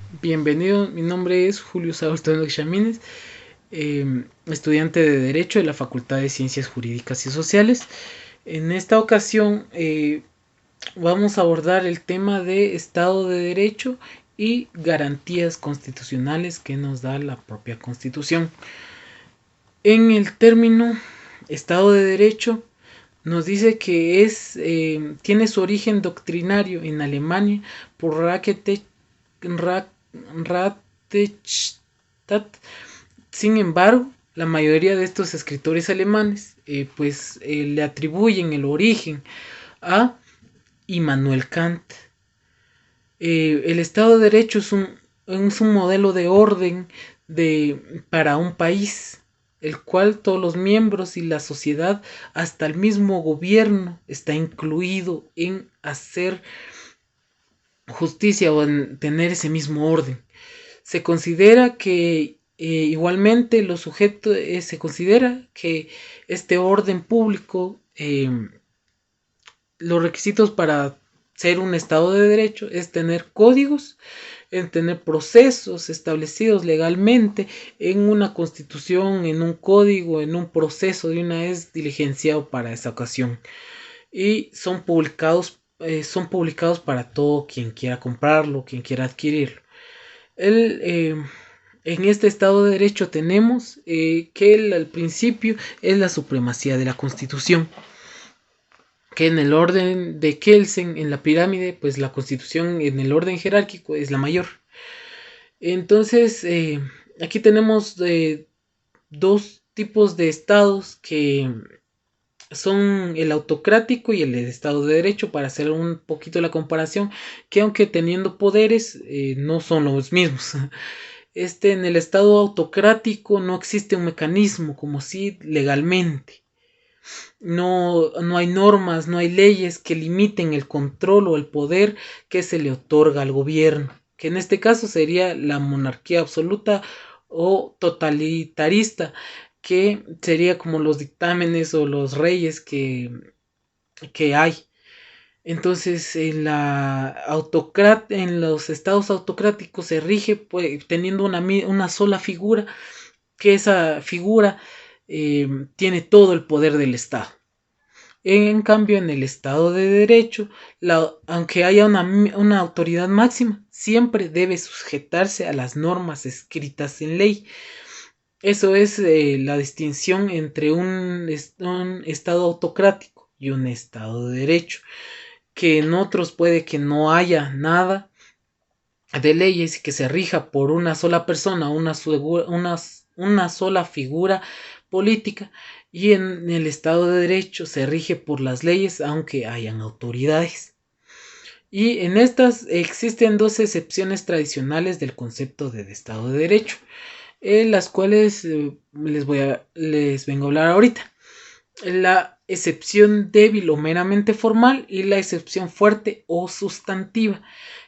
Bienvenido, mi nombre es Julio Saúl Examines, estudiante de Derecho de la Facultad de Ciencias Jurídicas y Sociales. En esta ocasión vamos a abordar el tema de Estado de Derecho y garantías constitucionales que nos da la propia Constitución. En el término Estado de Derecho nos dice que tiene su origen doctrinario en Alemania por Radestadt. Sin embargo, la mayoría de estos escritores alemanes le atribuyen el origen a Immanuel Kant. El Estado de Derecho es un modelo de orden para un país, el cual todos los miembros y la sociedad, hasta el mismo gobierno, está incluido en hacer justicia o en tener ese mismo orden. Se considera que igualmente se considera que este orden público, los requisitos para ser un Estado de Derecho es tener códigos, en tener procesos establecidos legalmente en una constitución, en un código, en un proceso de una vez diligenciado para esa ocasión. Y son publicados para todo quien quiera comprarlo, quien quiera adquirirlo. El, en este Estado de Derecho tenemos que al principio es la supremacía de la Constitución, que en el orden de Kelsen, en la pirámide, pues la Constitución en el orden jerárquico es la mayor. Entonces, aquí tenemos dos tipos de estados que son el autocrático y el Estado de Derecho, para hacer un poquito la comparación, que aunque teniendo poderes, no son los mismos. En el Estado autocrático no existe un mecanismo como si legalmente. No hay normas, no hay leyes que limiten el control o el poder que se le otorga al gobierno, que en este caso sería la monarquía absoluta o totalitarista, que sería como los dictámenes o los reyes que hay. Entonces, en los estados autocráticos se rige teniendo una sola figura, que esa figura tiene todo el poder del Estado. En cambio, en el Estado de Derecho, aunque haya una autoridad máxima, siempre debe sujetarse a las normas escritas en ley. Eso es la distinción entre un Estado autocrático y un Estado de Derecho, que en otros puede que no haya nada de leyes y que se rija por una sola persona, una sola figura política, y en el Estado de Derecho se rige por las leyes aunque hayan autoridades. Y en estas existen dos excepciones tradicionales del concepto de Estado de Derecho, las cuales les vengo a hablar ahorita. La excepción débil o meramente formal y la excepción fuerte o sustantiva,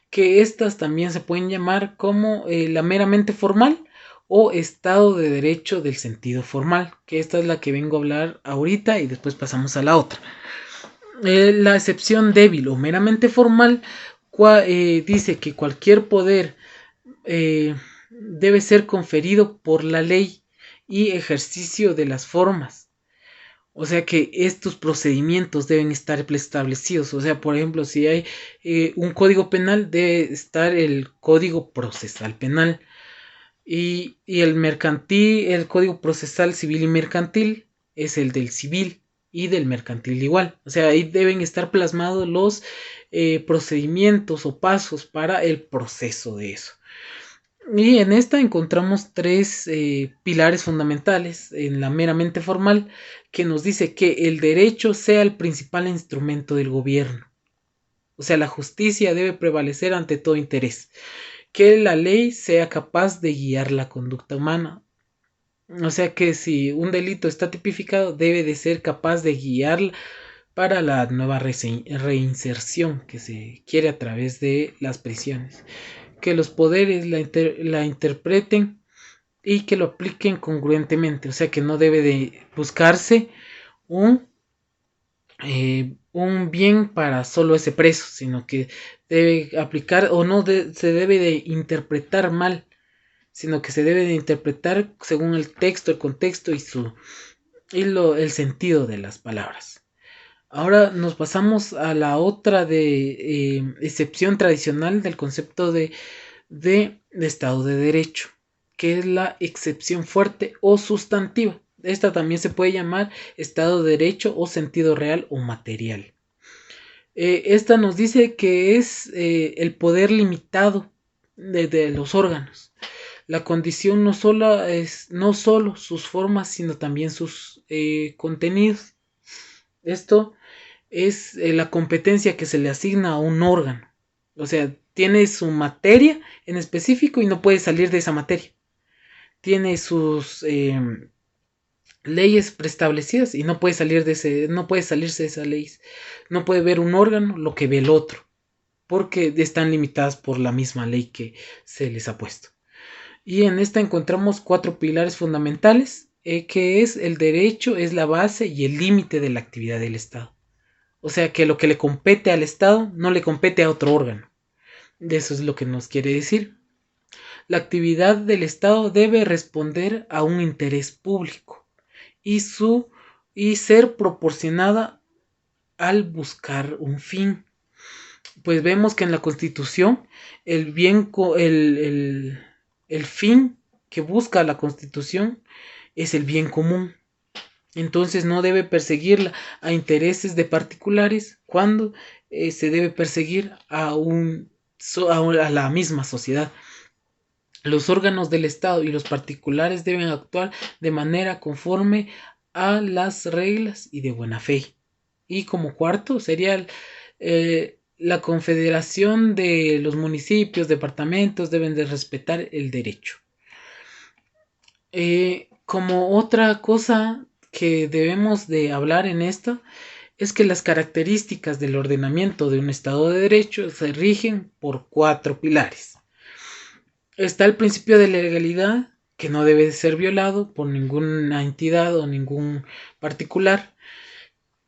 que estas también se pueden llamar como la meramente formal o Estado de Derecho del sentido formal, que esta es la que vengo a hablar ahorita y después pasamos a la otra. La excepción débil o meramente formal dice que cualquier poder debe ser conferido por la ley y ejercicio de las formas. O sea que estos procedimientos deben estar establecidos. O sea, por ejemplo, si hay un código penal, debe estar el código procesal penal. Y el código procesal civil y mercantil es el del civil y del mercantil igual. O sea, ahí deben estar plasmados los procedimientos o pasos para el proceso de eso. Y en esta encontramos tres pilares fundamentales en la meramente formal, que nos dice que el derecho sea el principal instrumento del gobierno. O sea, la justicia debe prevalecer ante todo interés. Que la ley sea capaz de guiar la conducta humana. O sea que si un delito está tipificado, debe de ser capaz de guiar para la nueva reinserción que se quiere a través de las prisiones. Que los poderes la interpreten y que lo apliquen congruentemente. O sea que no debe de buscarse un un bien para solo ese preso, sino que debe aplicar o no se debe de interpretar mal, sino que se debe de interpretar según el texto, el contexto el sentido de las palabras. Ahora nos pasamos a la otra de excepción tradicional del concepto de Estado de Derecho, que es la excepción fuerte o sustantiva. Esta también se puede llamar Estado de Derecho o sentido real o material. Esta nos dice que es el poder limitado de los órganos. La condición no solo sus formas, sino también sus contenidos. Esto es la competencia que se le asigna a un órgano. O sea, tiene su materia en específico y no puede salir de esa materia. Tiene sus leyes preestablecidas y no puede no puede salirse de esas leyes. No puede ver un órgano lo que ve el otro, porque están limitadas por la misma ley que se les ha puesto. Y en esta encontramos 4 pilares fundamentales, que es el derecho, es la base y el límite de la actividad del Estado. O sea que lo que le compete al Estado no le compete a otro órgano. Eso es lo que nos quiere decir. La actividad del Estado debe responder a un interés público y ser proporcionada al buscar un fin. Pues vemos que en la Constitución el fin que busca la Constitución es el bien común. Entonces no debe perseguirla a intereses de particulares cuando se debe perseguir a la misma sociedad. Los órganos del Estado y los particulares deben actuar de manera conforme a las reglas y de buena fe. Y como cuarto sería la confederación de los municipios, departamentos deben de respetar el derecho. Como otra cosa que debemos de hablar en esto es que las características del ordenamiento de un Estado de Derecho se rigen por 4 pilares. Está el principio de legalidad, que no debe ser violado por ninguna entidad o ningún particular,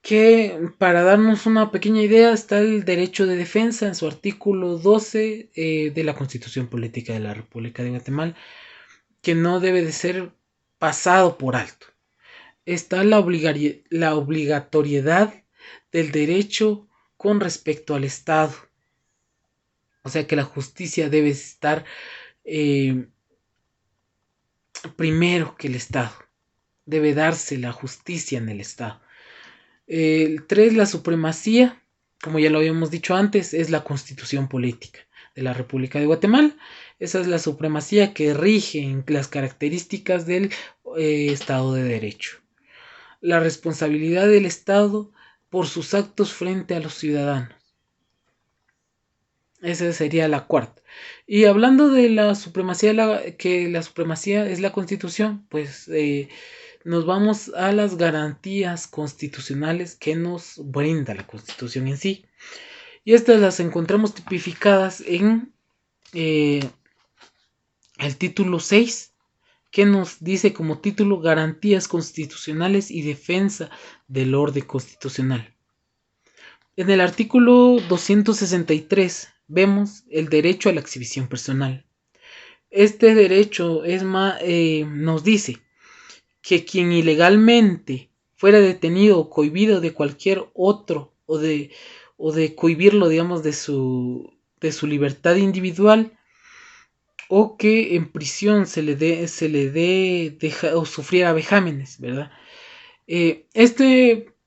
que para darnos una pequeña idea está el derecho de defensa en su artículo 12 de la Constitución Política de la República de Guatemala, que no debe de ser pasado por alto. Está la obligatoriedad del derecho con respecto al Estado. O sea que la justicia debe estar primero que el Estado. Debe darse la justicia en el Estado. El 3, la supremacía, como ya lo habíamos dicho antes, es la Constitución Política de la República de Guatemala. Esa es la supremacía que rige en las características del Estado de Derecho. La responsabilidad del Estado por sus actos frente a los ciudadanos. Esa sería la cuarta. Y hablando de la supremacía, que la supremacía es la Constitución, pues nos vamos a las garantías constitucionales que nos brinda la Constitución en sí. Y estas las encontramos tipificadas en el título 6, que nos dice como título Garantías constitucionales y defensa del orden constitucional. En el artículo 263 vemos el derecho a la exhibición personal. Este derecho nos dice que quien ilegalmente fuera detenido o cohibido de cualquier otro o de cohibirlo, digamos, de su libertad individual, o que en prisión se le dé o sufriera vejámenes, ¿verdad?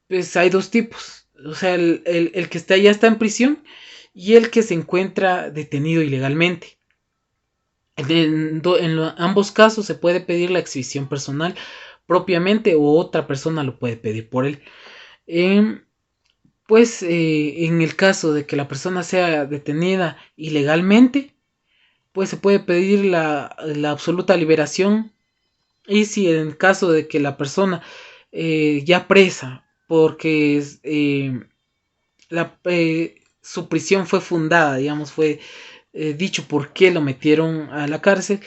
Pues hay 2 tipos. O sea, el que ya está en prisión y el que se encuentra detenido ilegalmente. En ambos casos se puede pedir la exhibición personal propiamente o otra persona lo puede pedir por él. Pues en el caso de que la persona sea detenida ilegalmente, pues se puede pedir la absoluta liberación. Y si en caso de que la persona ya presa, porque su prisión fue fundada, digamos, fue dicho por qué lo metieron a la cárcel,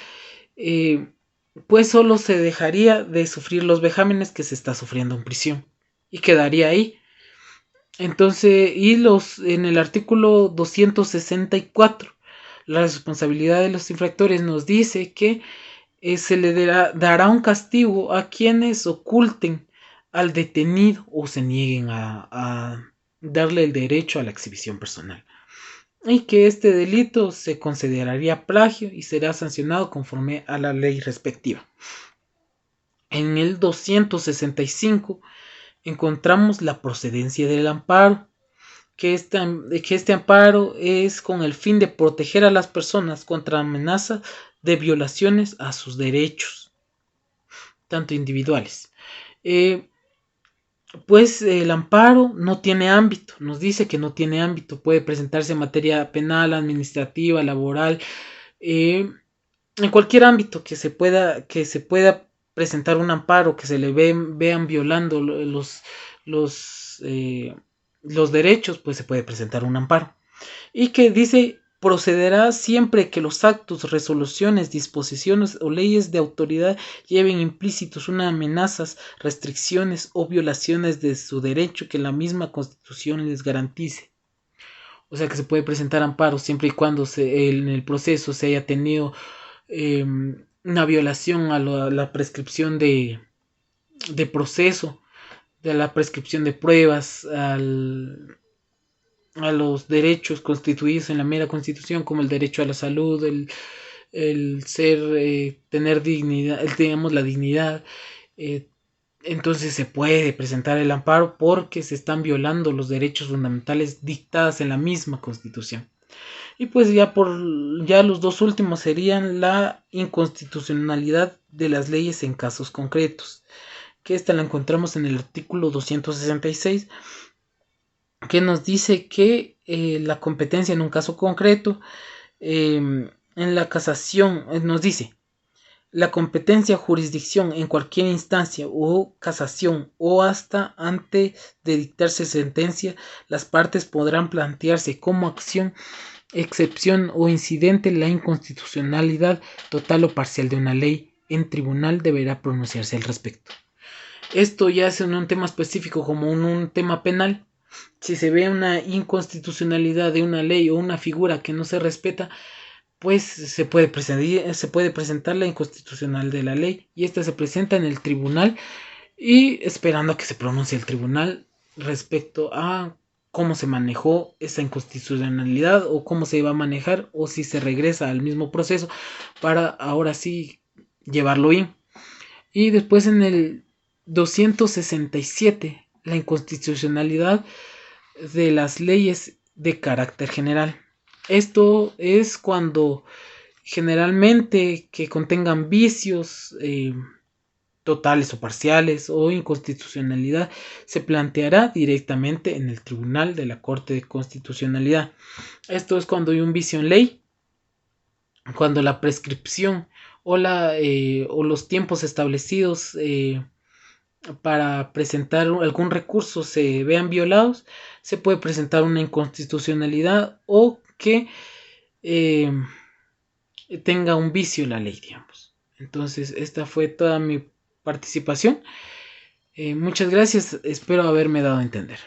pues solo se dejaría de sufrir los vejámenes que se está sufriendo en prisión y quedaría ahí. Entonces, en el artículo 264, la responsabilidad de los infractores nos dice que se le dará un castigo a quienes oculten al detenido o se nieguen a darle el derecho a la exhibición personal, y que este delito se consideraría plagio y será sancionado conforme a la ley respectiva. En el 265 encontramos la procedencia del amparo, que este amparo es con el fin de proteger a las personas contra amenazas de violaciones a sus derechos, tanto individuales. Pues el amparo no tiene ámbito, nos dice que no tiene ámbito, puede presentarse en materia penal, administrativa, laboral, en cualquier ámbito que se pueda presentar un amparo, que se le vean violando los derechos, pues se puede presentar un amparo. Y que dice: procederá siempre que los actos, resoluciones, disposiciones o leyes de autoridad lleven implícitos unas amenazas, restricciones o violaciones de su derecho que la misma Constitución les garantice. O sea que se puede presentar amparo siempre y cuando en el proceso se haya tenido una violación a la prescripción de proceso, de la prescripción de pruebas, a los derechos constituidos en la mera Constitución, como el derecho a la salud, el ser, tener dignidad, digamos, la dignidad. eh, entonces se puede presentar el amparo porque se están violando los derechos fundamentales dictados en la misma Constitución. Y pues ya los dos últimos serían la inconstitucionalidad de las leyes en casos concretos, que esta la encontramos en el artículo 266, que nos dice que la competencia en un caso concreto, en la casación, nos dice: la competencia o jurisdicción en cualquier instancia o casación o hasta antes de dictarse sentencia, las partes podrán plantearse como acción, excepción o incidente la inconstitucionalidad total o parcial de una ley. En tribunal deberá pronunciarse al respecto. Esto ya es en un tema específico, como un tema penal. Si se ve una inconstitucionalidad de una ley o una figura que no se respeta, pues se puede presentar la inconstitucional de la ley, y esta se presenta en el tribunal y esperando a que se pronuncie el tribunal respecto a cómo se manejó esa inconstitucionalidad o cómo se va a manejar, o si se regresa al mismo proceso para ahora sí llevarlo bien. Y después en el 267, la inconstitucionalidad de las leyes de carácter general. Esto es cuando generalmente que contengan vicios totales o parciales o inconstitucionalidad se planteará directamente en el tribunal de la Corte de Constitucionalidad. Esto es cuando hay un vicio en ley, cuando la prescripción o los tiempos establecidos para presentar algún recurso se vean violados, se puede presentar una inconstitucionalidad o que tenga un vicio la ley, digamos. Entonces, esta fue toda mi participación. Muchas gracias, espero haberme dado a entender.